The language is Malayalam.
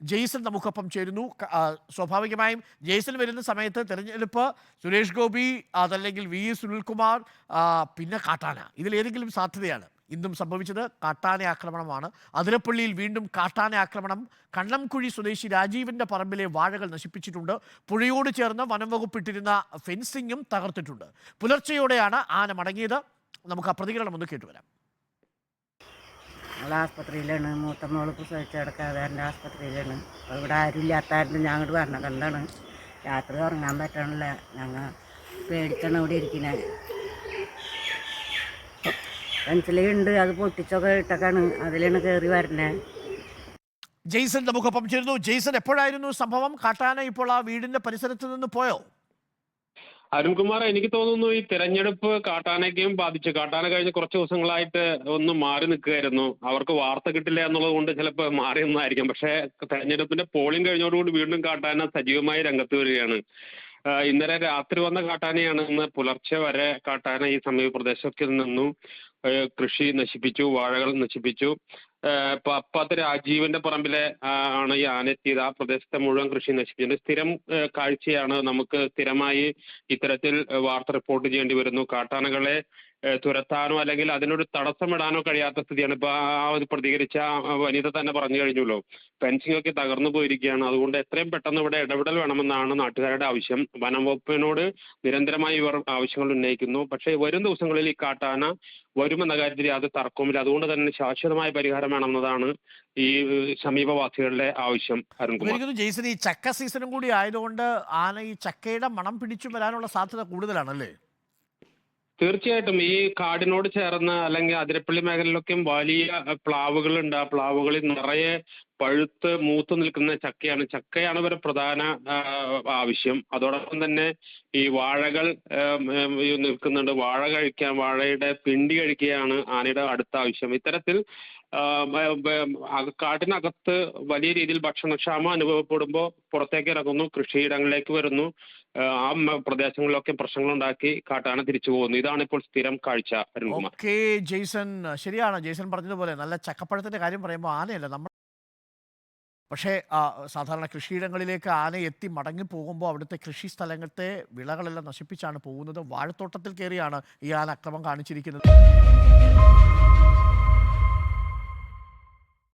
ജെയ്സൺ നമുക്കൊപ്പം ചേരുന്നു. സ്വാഭാവികമായും ജെയ്സൺ വരുന്ന സമയത്ത് തെരഞ്ഞെടുപ്പ് സുരേഷ് ഗോപി അതല്ലെങ്കിൽ സുനിൽകുമാർ പിന്നെ കാട്ടാന ഇതിലേതെങ്കിലും സാധ്യതയാണ്. ഇന്നും സംഭവിച്ചത് കാട്ടാന ആക്രമണമാണ്. അതിരപ്പള്ളിയിൽ വീണ്ടും കാട്ടാന ആക്രമണം. കണ്ണംകുഴി സ്വദേശി രാജീവിൻ്റെ പറമ്പിലെ വാഴകൾ നശിപ്പിച്ചിട്ടുണ്ട്. പുഴയോട് ചേർന്ന് വനം വകുപ്പിട്ടിരുന്ന ഫെൻസിങ്ങും തകർത്തിട്ടുണ്ട്. പുലർച്ചെയോടെയാണ് ആന മടങ്ങിയത്. നമുക്ക് ആ പ്രതികരണം ഒന്ന് കേട്ടുവരാം. ഞങ്ങൾ ആസ്പത്രിയിലാണ്. മൂത്ത മോള് പ്രസവിച്ച് കിടക്കാതെ ആസ്പത്രിയിലാണ്. അപ്പോൾ ഇവിടെ ആരുമില്ലാത്തായിരുന്നു. ഞാൻ അങ്ങോട്ട് പറഞ്ഞത് എന്താണ് രാത്രി ഉറങ്ങാൻ പറ്റണില്ല. ഞങ്ങൾ പേടിച്ചാണ് ഇവിടെ ഇരിക്കുന്നത്. പെൻസിലുണ്ട്, അത് പൊട്ടിച്ചൊക്കെ ഇട്ടൊക്കെയാണ് അതിലാണ് കയറി വരണേ. ജെയ്സൺ നമുക്കൊപ്പം ചേരുന്നു. ജെയ്സൺ, എപ്പോഴായിരുന്നു സംഭവം? കാട്ടാന ഇപ്പോൾ ആ വീടിന്റെ പരിസരത്ത് നിന്ന് പോയോ? അരുൺകുമാർ, എനിക്ക് തോന്നുന്നു ഈ തെരഞ്ഞെടുപ്പ് കാട്ടാനയ്ക്കും ബാധിച്ചു. കാട്ടാന കഴിഞ്ഞ കുറച്ച് ദിവസങ്ങളായിട്ട് ഒന്ന് മാറി നിൽക്കുകയായിരുന്നു. അവർക്ക് വാർത്ത കിട്ടില്ല എന്നുള്ളത് കൊണ്ട് ചിലപ്പോൾ മാറി നിന്നായിരിക്കും. പക്ഷേ തെരഞ്ഞെടുപ്പിന്റെ പോളിംഗ് കഴിഞ്ഞതോടുകൂടി വീണ്ടും കാട്ടാന സജീവമായി രംഗത്ത് വരികയാണ്. ഇന്നലെ രാത്രി വന്ന കാട്ടാനയാണ് ഇന്ന് പുലർച്ചെ വരെ കാട്ടാന ഈ സമീപ പ്രദേശത്തിൽ നിന്നും കൃഷി നശിപ്പിച്ചു, വാഴകൾ നശിപ്പിച്ചു. പപ്പാത്ത് രാജീവിന്റെ പറമ്പിലെ ആണ് ഈ ആന എത്തിയത്. ആ പ്രദേശത്തെ മുഴുവൻ കൃഷി നശിപ്പിച്ചത് സ്ഥിരം കാഴ്ചയാണ്. നമുക്ക് സ്ഥിരമായി ഇത്തരത്തിൽ വാർത്ത റിപ്പോർട്ട് ചെയ്യേണ്ടി വരുന്നു. കാട്ടാനകളെ തുരത്താനോ അല്ലെങ്കിൽ അതിനൊരു തടസ്സമിടാനോ കഴിയാത്ത സ്ഥിതിയാണ്. ഇപ്പൊ പ്രതികരിച്ച വനിത തന്നെ പറഞ്ഞു കഴിഞ്ഞല്ലോ, ഫെൻസിംഗ് ഒക്കെ തകർന്നു പോയിരിക്കുകയാണ്. അതുകൊണ്ട് എത്രയും പെട്ടെന്ന് ഇവിടെ ഇടപെടൽ വേണമെന്നാണ് നാട്ടുകാരുടെ ആവശ്യം. വനം വകുപ്പിനോട് നിരന്തരമായി ഇവർ ആവശ്യങ്ങൾ ഉന്നയിക്കുന്നു. പക്ഷേ വരും ദിവസങ്ങളിൽ ഈ കാട്ടാന വരുമെന്ന കാര്യത്തിൽ യാതൊരു തർക്കവുമില്ല. അതുകൊണ്ട് തന്നെ ശാശ്വതമായ പരിഹാരം വേണമെന്നതാണ് ഈ സമീപവാസികളുടെ ആവശ്യം. അരുൺകുമാർ, ജെയ്സൺ, ഈ ചക്ക സീസണും കൂടി ആയതുകൊണ്ട് ആന ഈ ചക്കയുടെ മണം പിടിച്ചു വരാനുള്ള സാധ്യത കൂടുതലാണല്ലേ? തീർച്ചയായിട്ടും ഈ കാടിനോട് ചേർന്ന് അല്ലെങ്കിൽ അതിരപ്പള്ളി മേഖലയിലൊക്കെയും വലിയ പ്ലാവുകളുണ്ട്. ആ പ്ലാവുകളിൽ നിറയെ പഴുത്ത് മൂത്ത് നിൽക്കുന്ന ചക്കയാണ് ഇവരുടെ പ്രധാന ആവശ്യം. അതോടൊപ്പം തന്നെ ഈ വാഴകൾ നിൽക്കുന്നുണ്ട്. വാഴയുടെ പിണ്ടി കഴിക്കുകയാണ് ആനയുടെ അടുത്ത ആവശ്യം. ഇത്തരത്തിൽ കാട്ടിനകത്ത് വലിയ രീതിയിൽ ഭക്ഷണക്ഷാമം അനുഭവപ്പെടുമ്പോൾ പുറത്തേക്ക് ഇറങ്ങുന്നു, കൃഷിയിടങ്ങളിലേക്ക് വരുന്നു. ആ പ്രദേശങ്ങളിലൊക്കെ പ്രശ്നങ്ങളുണ്ടാക്കി കാട്ടാന തിരിച്ചു പോകുന്നു. ഇതാണ് ഇപ്പോൾ സ്ഥിരം കാഴ്ച. ഓക്കെ ജെയ്സൺ, ശരിയാണ്. ജെയ്സൺ പറഞ്ഞതുപോലെ നല്ല ചക്കപ്പഴത്തിന്റെ കാര്യം പറയുമ്പോൾ ആനയല്ല നമ്മൾ, പക്ഷേ സാധാരണ കൃഷിയിടങ്ങളിലേക്ക് ആന എത്തി മടങ്ങി പോകുമ്പോൾ അവിടുത്തെ കൃഷി സ്ഥലത്തെ വിളകളെല്ലാം നശിപ്പിച്ചാണ് പോകുന്നത്. വാഴത്തോട്ടത്തിൽ കയറിയാണ് ഈ ആന അക്രമം കാണിച്ചിരിക്കുന്നത്.